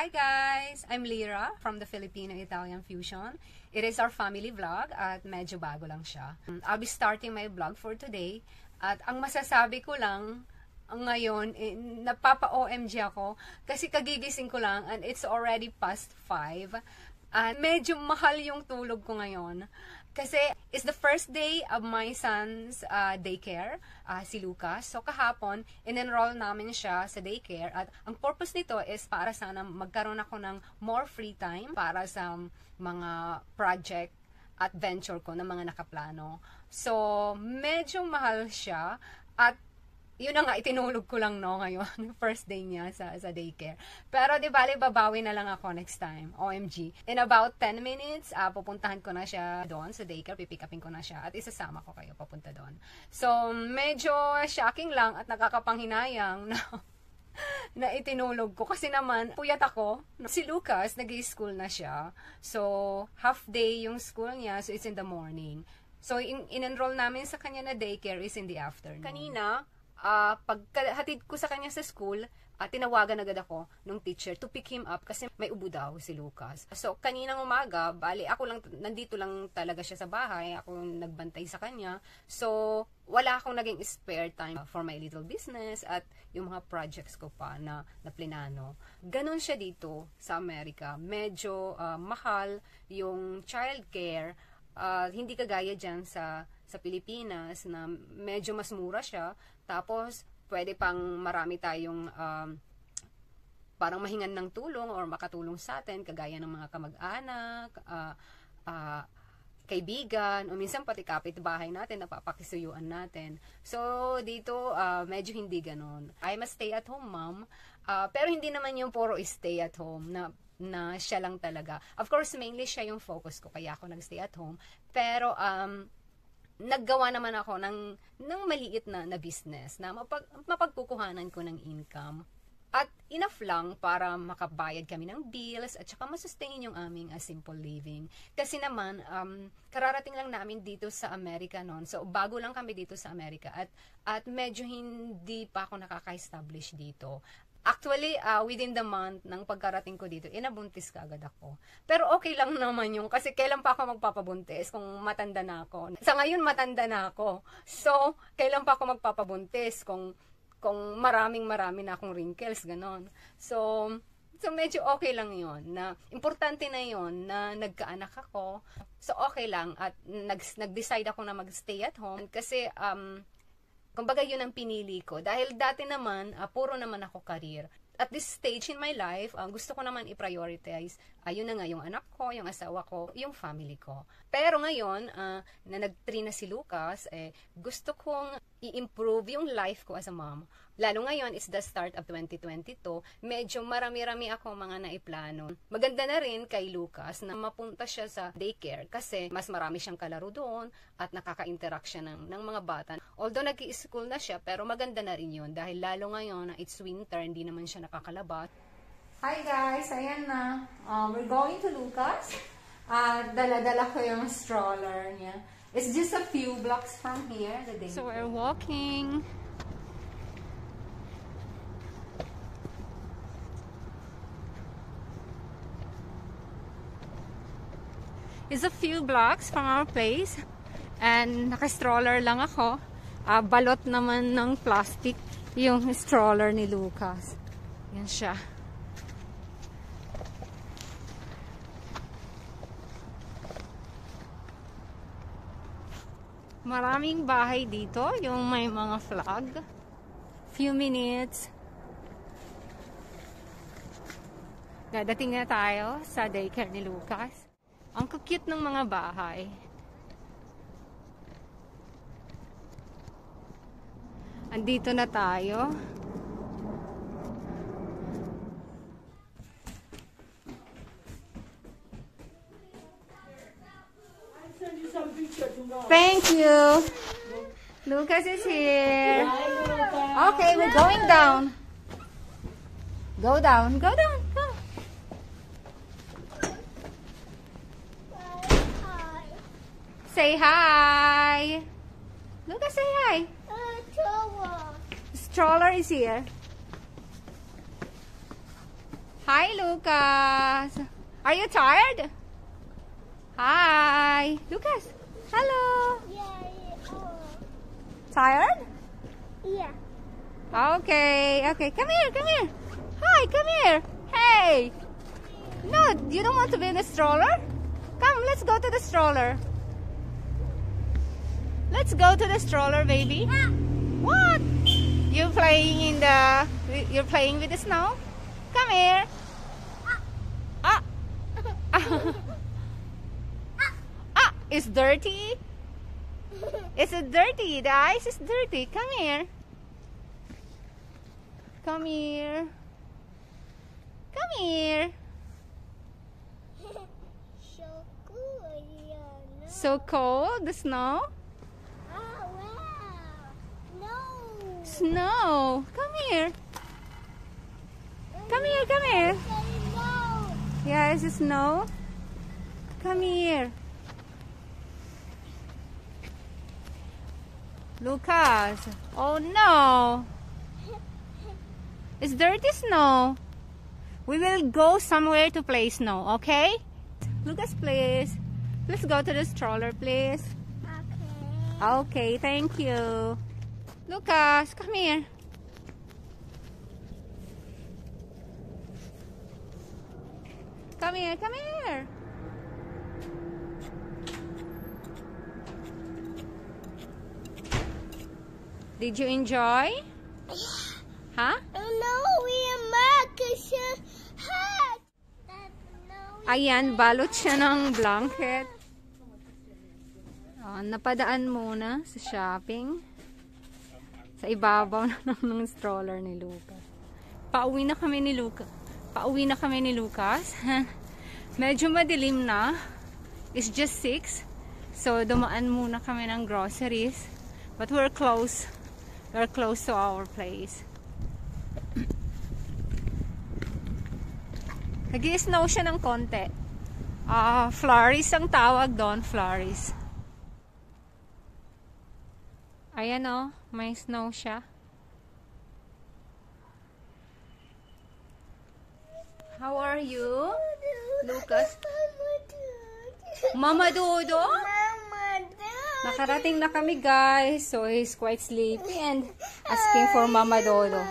Hi guys! I'm Lyra from the Filipino-Italian Fusion. It is our family vlog at medyo bago lang siya. I'll be starting my vlog for today at ang masasabi ko lang ngayon, napapa-OMG ako kasi kagigising ko lang and it's already past 5 at medyo mahal yung tulog ko ngayon. Kasi it's the first day of my son's daycare, si Lucas. So kahapon, in-enroll namin siya sa daycare at ang purpose nito is para sana magkaroon ako ng more free time para sa mga project at venture ko na mga nakaplano. So medyo mahal siya at yun na nga, itinulog ko lang no ngayon, first day niya sa daycare. Pero di bali, babawi na lang ako next time. OMG. In about 10 minutes, pupuntahan ko na siya doon sa daycare, pipick upin ko na siya at isasama ko kayo papunta doon. So, medyo shocking lang at nakakapanghinayang na itinulog ko. Kasi naman, puyat ako. Si Lucas, nag-i-school na siya. So, half day yung school niya, so it's in the morning. So, in-enroll namin sa kanya na daycare is in the afternoon. Kanina, pagkahatid ko sa kanya sa school, tinawagan agad ako ng teacher to pick him up kasi may ubo daw si Lucas. So, kaninang umaga, bali, nandito lang talaga siya sa bahay, ako nagbantay sa kanya. So, wala akong naging spare time for my little business at yung mga projects ko pa na plinano. Ganon siya dito sa Amerika. Medyo mahal yung childcare. Hindi kagaya dyan sa Pilipinas na medyo mas mura siya. Tapos, pwede pang marami tayong parang mahingan ng tulong or makatulong sa atin, kagaya ng mga kamag-anak, kaibigan, o minsan pati kapitbahay natin, napapakisuyuan natin. So, dito, medyo hindi ganon. I'm a stay-at-home mom, pero hindi naman yung puro stay at home na siya lang talaga. Of course, mainly siya yung focus ko, kaya ako nag-stay at home. Pero, naggawa naman ako ng maliit na business na mapagkukuhanan ko ng income. At enough lang para makabayad kami ng bills at saka masustain yung aming simple living. Kasi naman, kararating lang namin dito sa Amerika noon. So, bago lang kami dito sa Amerika at medyo hindi pa ako nakaka-establish dito. Actually, within the month ng pagkarating ko dito, inabuntis ka agad ako. Pero okay lang naman yung, kasi kailan pa ako magpapabuntis kung matanda na ako. Sa ngayon, matanda na ako. So, kailan pa ako magpapabuntis kung marami na akong wrinkles, ganon. So medyo okay lang yon na importante na yon na nagkaanak ako. So, okay lang at nag-decide ako na mag-stay at home kasi, kumbaga yun ang pinili ko. Dahil dati naman, puro naman ako career. At this stage in my life, gusto ko naman i-prioritize. Yun na nga, yung anak ko, yung asawa ko, yung family ko. Pero ngayon, na nag-3 na si Lucas, gusto kong i-improve yung life ko as a mom. Lalo ngayon, it's the start of 2022. Medyo marami-rami ako mga naiplano. Maganda na rin kay Lucas na mapunta siya sa daycare kasi mas marami siyang kalaro doon at nakaka-interact siya ng mga bata. Although nag-i-school na siya, pero maganda na rin yun dahil lalo ngayon na it's winter, hindi naman siya nakakalabas. Hi guys! Ayan na. We're going to Lucas. Dala-dala ko yung stroller niya. It's just a few blocks from here. So we're walking. It's a few blocks from our place. And naka-stroller lang ako. Balot naman ng plastic yung stroller ni Lucas. Yan siya. Maraming bahay dito, yung may mga flag. Few minutes. Dadating na tayo sa daycare ni Lucas. Ang cute ng mga bahay. Andito na tayo. Thank you. Lucas is here. Okay, we're going down. Go down. Go down. Go. Say hi. Lucas, say hi. Stroller is here. Hi. Hi, Lucas. Are you tired? Hi. Lucas. Hello. Tired? Yeah. Okay. Okay. Come here. Come here. Hi. Come here. Hey. No, you don't want to be in the stroller? Come, let's go to the stroller. Let's go to the stroller, baby. What? You're playing with the snow? Come here. Ah. Ah, it's dirty. Is it dirty? The ice is dirty. Come here. Come here. Come here. So cool, yeah. So cold, the snow? Oh, wow. No. Snow. Come here. Come here, come here. No. Yeah, is it snow? Come here. Lucas. Oh no. It's dirty snow. We will go somewhere to play snow, okay? Lucas, please. Let's go to the stroller, please. Okay. Okay, thank you. Lucas, come here. Come here, come here. Did you enjoy? Huh? No, we are Marcus. Hat. Ayan, balot siya ng blanket. Napadaan muna sa shopping. Sa ibabaw na ng stroller ni Lucas. Pauwi na kami ni Lucas. Pauwi na kami ni Lucas. Medyo madilim na. It's just 6. So, dumaan muna kami ng groceries. But we're close. We're close to our place. Nag-i-snow siya ng konti. Flurries ang tawag doon. Flurries. Ayan o. May snow siya. How are you, Lucas? Mama Dodo? Nakarating na kami, guys. So, he's quite sleepy and asking for Mama Dodo.